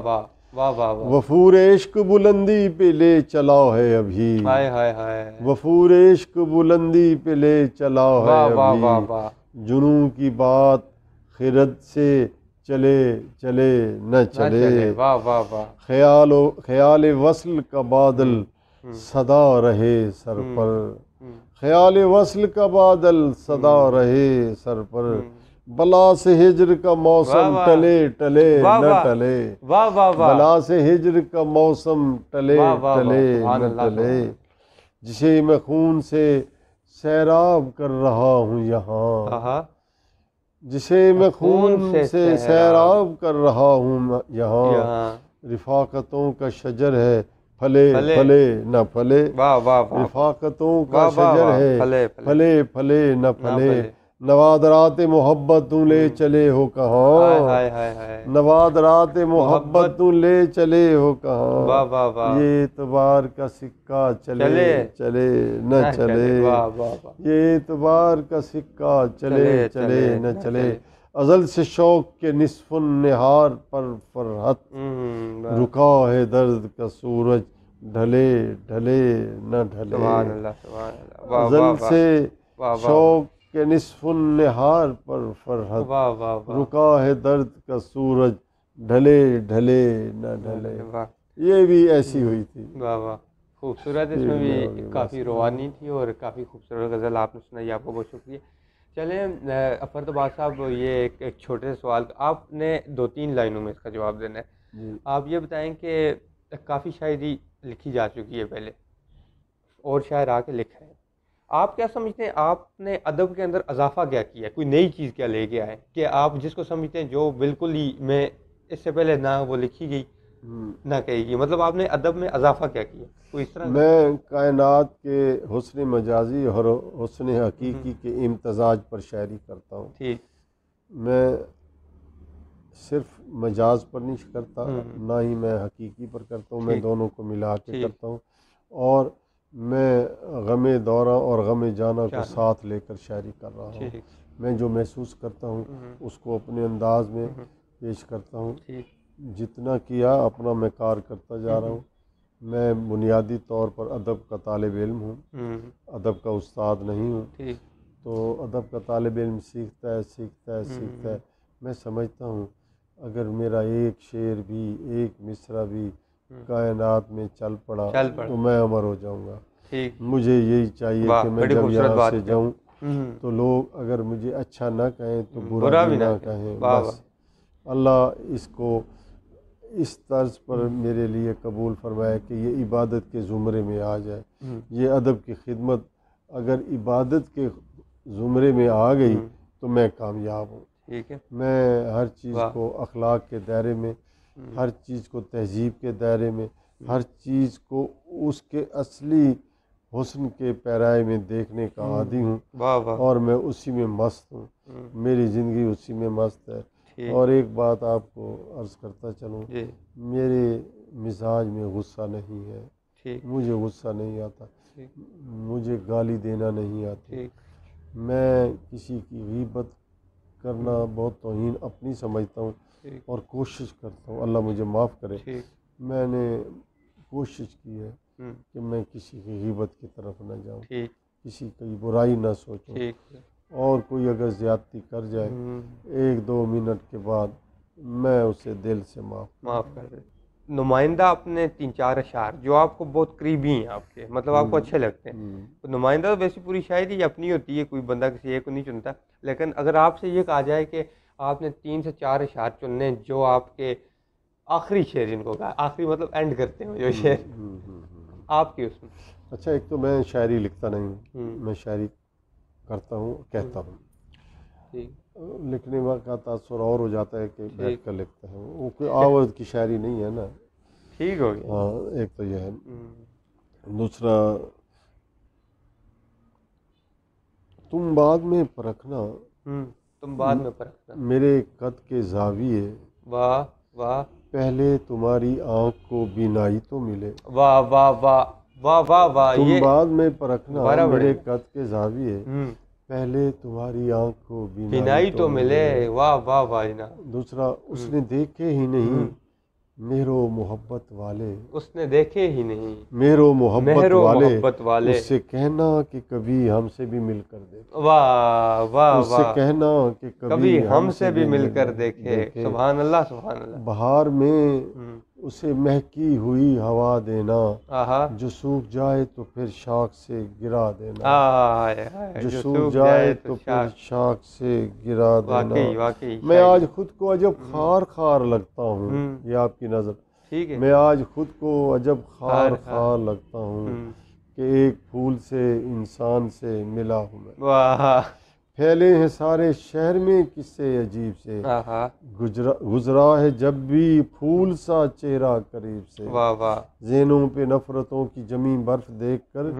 واہ واہ واہ، وفور عشق بلندی پہ لے چلا ہے ابھی، ہائے ہائے ہائے، وفور عشق بلندی پہ لے چلا ہے واہ واہ ابھی، واہ واہ، جنوں کی بات خرد سے چلے چلے نہ نہ چلے، چلے، واہ واہ واہ، خیال وصل کا بادل صدا رہے سر پر، خیال وصل کا بادل صدا رہے سر پر، بلا سے ہجر کا موسم واہ ٹلے ٹلے واہ نہ واہ، ٹلے، واہ واہ واہ، بلا سے ہجر کا موسم ٹلے واہ واہ واہ، ٹلے سبحان نہ اللہ، ٹلے، سبحان جسے میں خون سے سیراب کر رہا ہوں یہاں، اللہ، جسے میں خون سے سیراب کر رہا ہوں یہاں، یہاں، رفاقتوں کا شجر ہے پھلے پھلے، پھلے نہ پھلے، واہ واہ واہ، رفاقتوں کا واہ واہ شجر واہ، ہے پھلے پھلے، پھلے پھلے نہ نہ پھلے، پھلے، نوادرات محبت تم لے چلے ہو ہائے کہاں، ہائے ہائے ہائے، نوادرات محبت تم لے چلے ہو واہ کہاں، واہ واہ، یہ اعتبار کا سکہ چلے چلے چلے نہ چلے، واہ واہ واہ، یہ اعتبار کا سکہ چلے چلے چلے نہ نہ چلے، ازل سے شوق کے نصف النہار پر فرحت، واہ، رکا ہے درد کا سورج ڈھلے ڈھلے نہ ڈھلے، سبحان اللہ، سبحان اللہ، واہ ازل واہ واہ، سے واہ واہ شوق کے نصف النہار پر فرحت، واہ واہ واہ، رکا ہے درد کا سورج ڈھلے ڈھلے نہ ڈھلے، واہ یہ بھی ایسی ہوئی تھی، واہ واہ، خوبصورت، اس میں بھی کافی روحانی تھی اور کافی خوبصورت غزل آپ نے سنائی، آپ کو بہت شکریہ۔ چلیں فرد عباس صاحب، یہ ایک چھوٹے سے سوال، آپ نے 2-3 لائنوں میں اس کا جواب دینا ہے۔ جی آپ یہ بتائیں کہ کافی شاعری لکھی جا چکی ہے پہلے، اور شاعر آ کے لکھ رہے ہیں، آپ کیا سمجھتے ہیں آپ نے ادب کے اندر اضافہ کیا کیا ہے، کوئی نئی چیز کیا لے کے آئے کہ آپ جس کو سمجھتے ہیں جو بالکل ہی میں اس سے پہلے نہ وہ لکھی گئی نہ کہی گئی، مطلب آپ نے ادب میں اضافہ کیا کیا، کوئی اس طرح کا؟ میں کائنات کے حسن مجازی اور حسن حقیقی کے امتزاج پر شاعری کرتا ہوں، ٹھیک، میں صرف مجاز پر نہیں کرتا، نہ ہی میں حقیقی پر کرتا ہوں، میں ٹھیک، دونوں کو ملا کے ٹھیک، کرتا ہوں، اور میں غم دورہ اور غم جانا کو جانا، ساتھ لے کر شاعری کر رہا ہوں، ٹھیک، میں جو محسوس کرتا ہوں اس کو اپنے انداز میں پیش کرتا ہوں، ٹھیک، جتنا کیا اپنا میں کار کرتا جا رہا ہوں، میں بنیادی طور پر ادب کا طالب علم ہوں، ادب کا استاد نہیں ہوں، ٹھیک، تو ادب کا طالب علم سیکھتا ہے سیکھتا ہے سیکھتا ہے، میں سمجھتا ہوں اگر میرا ایک شعر بھی ایک مصرع بھی کائنات میں چل پڑا تو میں امر ہو جاؤں گا، ٹھیک، مجھے یہی چاہیے کہ میں بڑی جب خوبصورت یہاں بات سے ہے، جاؤں تو لوگ اگر مجھے اچھا نہ کہیں تو برا بھی نہ کہیں، واہ بس اللہ اس کو اس طرز پر میرے لیے قبول فرمائے کہ یہ عبادت کے زمرے میں آ جائے، یہ ادب کی خدمت اگر عبادت کے زمرے میں آ گئی تو میں کامیاب ہوں، ٹھیک ہے، میں ہر چیز کو اخلاق کے دائرے میں، ہر چیز کو تہذیب کے دائرے میں، ہر چیز کو اس کے اصلی حسن کے پیرائے میں دیکھنے کا عادی ہوں، واہ واہ، اور میں اسی میں مست ہوں، میری زندگی اسی میں مست ہے، اور ایک بات آپ کو عرض کرتا چلوں، میرے مزاج میں غصہ نہیں ہے، مجھے غصہ نہیں آتا، مجھے گالی دینا نہیں آتی، میں کسی کی غیبت کرنا بہت توہین اپنی سمجھتا ہوں، اور کوشش کرتا ہوں، اللہ مجھے معاف کرے، میں نے کوشش کی ہے کہ میں کسی کی غیبت کی طرف نہ جاؤں، کسی کی برائی نہ سوچوں، اور کوئی اگر زیادتی کر جائے 1-2 منٹ کے بعد میں اسے دل سے معاف کر دیں۔ نمائندہ اپنے 3-4 اشعار جو آپ کو بہت قریبی ہیں، آپ کے مطلب آپ کو اچھے لگتے ہیں، نمائندہ تو ویسے پوری شاعری اپنی ہوتی ہے، کوئی بندہ کسی ایک کو نہیں چنتا، لیکن اگر آپ سے یہ کہا جائے کہ آپ نے 3 سے 4 اشعار چننے جو آپ کے آخری شعر، جن کو کہا آخری مطلب اینڈ کرتے ہیں جو شعر آپ کے اس میں؟ اچھا، ایک تو میں شاعری لکھتا نہیں ہوں، میں شاعری کرتا ہوں، کہتا ہوں، لکھنے کا تاثر اور ہو جاتا ہے کہ بیٹھ کر لکھتا ہوں، وہ کوئی آواز کی شاعری نہیں ہے نا، ٹھیک ہو گیا، ہاں، ایک تو یہ ہے، دوسرا تم بعد میں پرکھنا، تم بعد میں پرکھنا، میرے قد کے زاویے، واہ واہ، پہلے تمہاری آنکھ کو بینائی تو ملے، واہ واہ واہ، واہ واہ واہ، تم یہ بعد میں پرکھنا دوبارہ میرے بڑھیں۔ قد کے زاویے، پہلے تمہاری آنکھ کو بینائی تو ملے، واہ واہ واہ جناب۔ دوسرا، اس نے دیکھے ہی نہیں مہر و محبت والے، اس نے دیکھے ہی نہیں مہر و محبت محبت والے، اس سے کہنا کہ کبھی ہم سے بھی مل کر دیکھے، واہ واہ اس سے واہ، کہنا کہ کبھی ہم سے بھی مل کر دیکھے، سبحان اللہ سبحان اللہ۔ بہار میں اسے مہکی ہوئی ہوا دینا، آہا، جو سوکھ جائے تو پھر شاخ سے گرا دینا، جو سوکھ جائے تو پھر شاخ سے گرا دینا۔ واقعی واقعی میں آج خود کو عجب خار خار لگتا ہوں، یہ آپ کی نظر، ٹھیک ہے، میں آج خود کو عجب خار خار لگتا ہوں کہ ایک پھول سے انسان سے ملا ہوں میں۔ واہ، پھیلے ہیں سارے شہر میں قصے عجیب سے، آہا، گزرا ہے جب بھی پھول سا چہرہ قریب سے، واہ واہ، ذہنوں پہ نفرتوں کی جمی برف دیکھ کر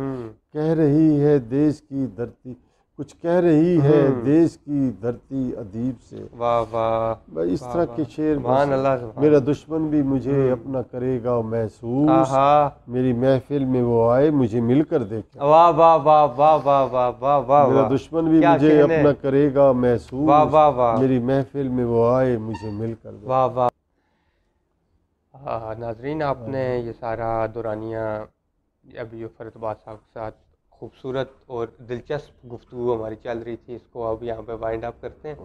کہہ رہی ہے دیس کی دھرتی، کچھ کہہ رہی ہے دیس کی دھرتی ادیب سے۔ واہ واہ، اس طرح کے شعر، سبحان اللہ سبحان میرا دشمن بھی مجھے اپنا کرے گا محسوس، آہا، میری محفل میں وہ آئے مجھے مل کر دیکھے، واہ واہ واہ واہ واہ واہ واہ واہ، میرا دشمن بھی مجھے اپنا کرے گا محسوس، واہ واہ واہ، میری محفل میں وہ آئے مجھے مل کر دیکھے۔ واہ واہ۔ ناظرین، آپ نے یہ سارا دورانیہ ابھی جو فرید عباس صاحب کے ساتھ خوبصورت اور دلچسپ گفتگو ہماری چل رہی تھی، اس کو اب یہاں پہ وائنڈ اپ کرتے ہیں۔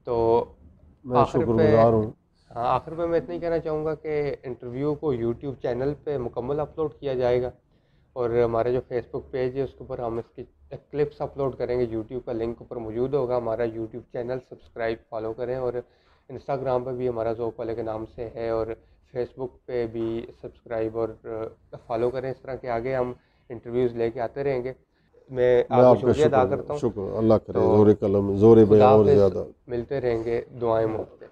تو میں شکر گزار ہوں۔ آخر میں اتنا ہی کہنا چاہوں گا کہ انٹرویو کو یوٹیوب چینل پہ مکمل اپلوڈ کیا جائے گا، اور ہمارا جو فیس بک پیج ہے اس کے اوپر ہم اس کی کلپس اپلوڈ کریں گے، یوٹیوب کا لنک اوپر موجود ہوگا۔ ہمارا یوٹیوب چینل سبسکرائب فالو کریں، اور انسٹاگرام پہ بھی ہمارا ذوق والے کے نام سے ہے، اور فیس بک پہ بھی سبسکرائب اور فالو کریں۔ اس طرح کے آگے ہم انٹرویوز لے کے آتے رہیں گے۔ میں آپ کو شکریہ ادا کرتا ہوں۔ شکر، اللہ کرے زور قلم زور بیان اور زیادہ ملتے رہیں گے، دعائیں مفت۔